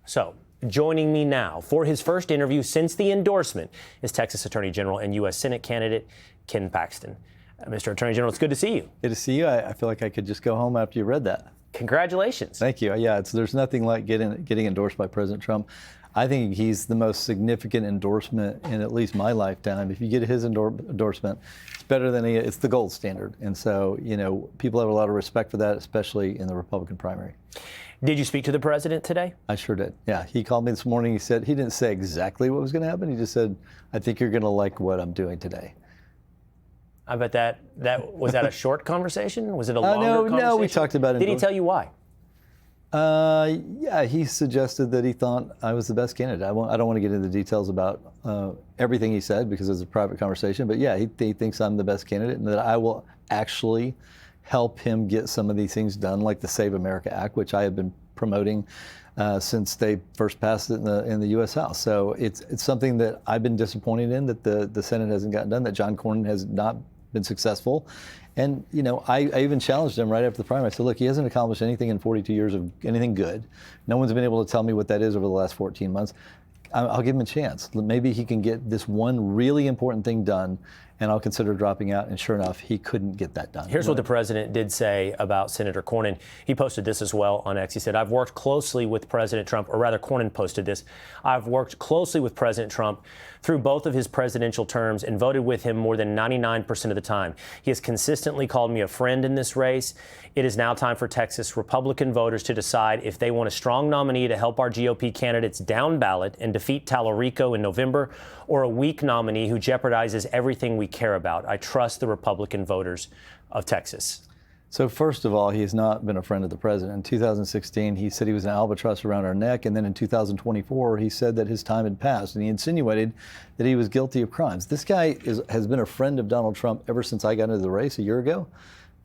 So, joining me now for his first interview since the endorsement is Texas Attorney General and U.S. Senate candidate Ken Paxton. Mr. Attorney General, it's good to see you. Good to see you. I feel like I could just go home after you read that. Congratulations. Thank you. Yeah, there's nothing like getting endorsed by President Trump. I think he's the most significant endorsement in at least my lifetime. If you get his endorsement, it's better than it's the gold standard. And so, people have a lot of respect for that, especially in the Republican primary. Did you speak to the president today? I sure did. Yeah, he called me this morning. He didn't say exactly what was going to happen. He just said, I think you're going to like what I'm doing today. I bet was that a short conversation? Was it a longer conversation? No, we talked about it. Did he tell you why? Yeah, he suggested that he thought I was the best candidate. I don't want to get into the details about everything he said because it's a private conversation. But yeah, he thinks I'm the best candidate and that I will actually help him get some of these things done, like the Save America Act, which I have been promoting since they first passed it in the U.S. House. So it's something that I've been disappointed in that the Senate hasn't gotten done, that John Cornyn has not been successful. And, I even challenged him right after the primary. I said, look, he hasn't accomplished anything in 42 years of anything good. No one's been able to tell me what that is over the last 14 months. I'll give him a chance. Maybe he can get this one really important thing done, and I'll consider dropping out. And sure enough, he couldn't get that done. Here's what the president did say about Senator Cornyn. He posted this as well on X. He said, I've worked closely with President Trump, or rather Cornyn posted this. I've worked closely with President Trump through both of his presidential terms and voted with him more than 99% of the time. He has consistently called me a friend in this race. It is now time for Texas Republican voters to decide if they want a strong nominee to help our GOP candidates down ballot and defeat Talarico in November, or a weak nominee who jeopardizes everything we care about. I trust the Republican voters of Texas. So first of all, he has not been a friend of the president. In 2016, he said he was an albatross around our neck. And then in 2024, he said that his time had passed. And he insinuated that he was guilty of crimes. This guy has been a friend of Donald Trump ever since I got into the race a year ago,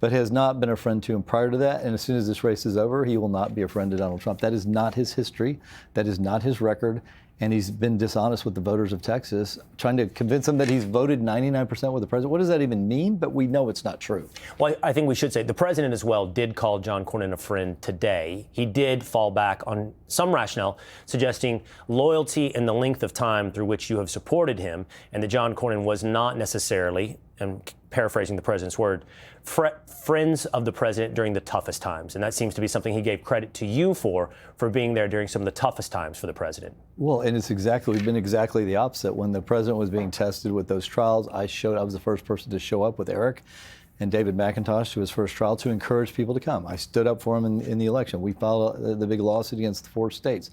but has not been a friend to him prior to that. And as soon as this race is over, he will not be a friend to Donald Trump. That is not his history. That is not his record. And he's been dishonest with the voters of Texas, trying to convince them that he's voted 99% with the president. What does that even mean? But we know it's not true. Well, I think we should say the president as well did call John Cornyn a friend today. He did fall back on some rationale, suggesting loyalty and the length of time through which you have supported him, and that John Cornyn was not necessarily, and paraphrasing the president's word, friends of the president during the toughest times. And that seems to be something he gave credit to you for being there during some of the toughest times for the president. Well, and we've been exactly the opposite. When the president was being tested with those trials, I was the first person to show up with Eric and David McIntosh to his first trial to encourage people to come. I stood up for him in the election. We filed the big lawsuit against the 4 states.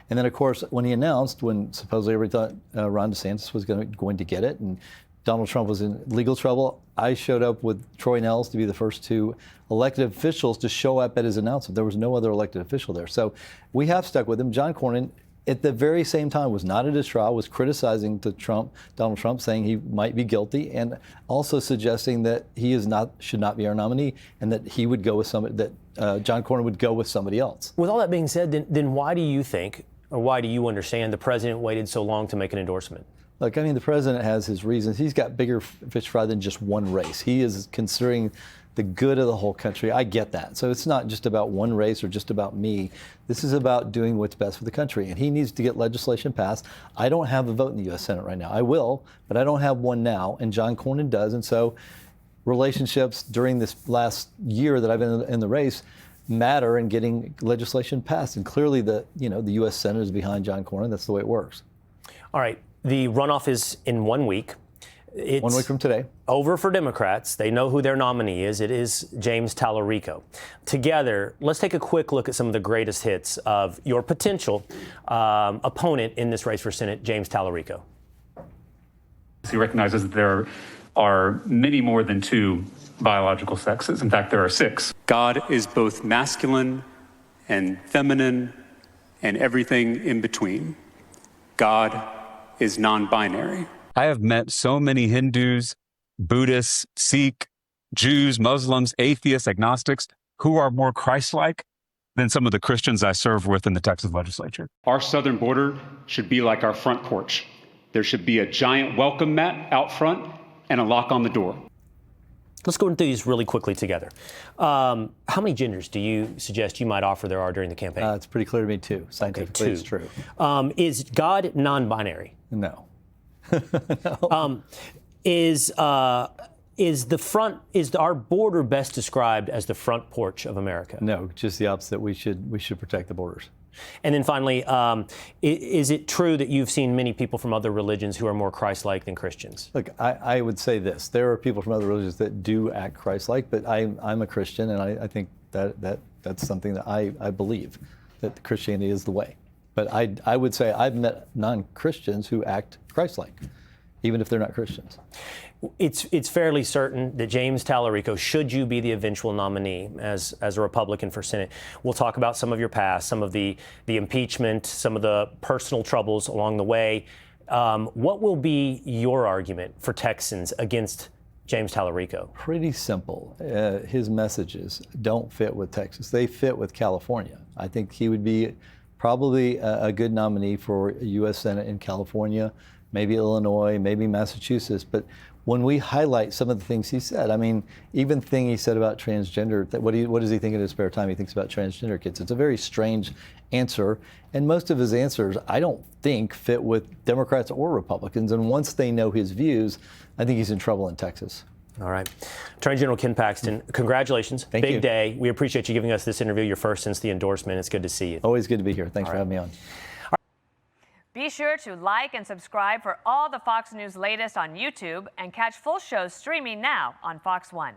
And then, of course, when supposedly everybody thought Ron DeSantis was going to get it, and Donald Trump was in legal trouble, I showed up with Troy Nehls to be the first 2 elected officials to show up at his announcement. There was no other elected official there. So we have stuck with him. John Cornyn, at the very same time, was not at his trial, was criticizing Donald Trump, saying he might be guilty, and also suggesting that he should not be our nominee, and that he would go with John Cornyn would go with somebody else. With all that being said, then why do you think, or why do you understand the president waited so long to make an endorsement? Look, the president has his reasons. He's got bigger fish to fry than just one race. He is considering the good of the whole country. I get that. So it's not just about one race or just about me. This is about doing what's best for the country. And he needs to get legislation passed. I don't have a vote in the U.S. Senate right now. I will, but I don't have one now. And John Cornyn does. And so relationships during this last year that I've been in the race matter in getting legislation passed. And clearly the U.S. Senate is behind John Cornyn. That's the way it works. All right. The runoff is in 1 week. It's 1 week from today. Over for Democrats. They know who their nominee is. It is James Talarico. Together, let's take a quick look at some of the greatest hits of your potential opponent in this race for Senate, James Talarico. He recognizes that there are many more than 2 biological sexes. In fact, there are 6. God is both masculine and feminine and everything in between. God is non-binary. I have met so many Hindus, Buddhists, Sikh, Jews, Muslims, atheists, agnostics, who are more Christ-like than some of the Christians I serve with in the Texas legislature. Our southern border should be like our front porch. There should be a giant welcome mat out front and a lock on the door. Let's go through these really quickly together. How many genders do you suggest you might offer there are during the campaign? It's pretty clear to me, two. Scientifically, it's true. Is God non-binary? No. No. Is our border best described as the front porch of America? No, just the opposite. We should protect the borders. And then finally, is it true that you've seen many people from other religions who are more Christ-like than Christians? Look, I would say this. There are people from other religions that do act Christ-like, but I'm a Christian, and I think that's something that I believe, that Christianity is the way. But I would say I've met non-Christians who act Christ-like, even if they're not Christians. It's fairly certain that James Talarico, should you be the eventual nominee as a Republican for Senate, we'll talk about some of your past, some of the impeachment, some of the personal troubles along the way. What will be your argument for Texans against James Talarico? Pretty simple. His messages don't fit with Texas. They fit with California. I think he would be probably a good nominee for a U.S. Senate in California, maybe Illinois, maybe Massachusetts. But when we highlight some of the things he said, I mean, even thing he said about transgender, what does he think in his spare time? He thinks about transgender kids. It's a very strange answer. And most of his answers, I don't think, fit with Democrats or Republicans. And once they know his views, I think he's in trouble in Texas. All right. Attorney General Ken Paxton, congratulations. Thank you. Big day. We appreciate you giving us this interview, your first since the endorsement. It's good to see you. Always good to be here. Thanks for having me on. Be sure to like and subscribe for all the Fox News latest on YouTube and catch full shows streaming now on Fox One.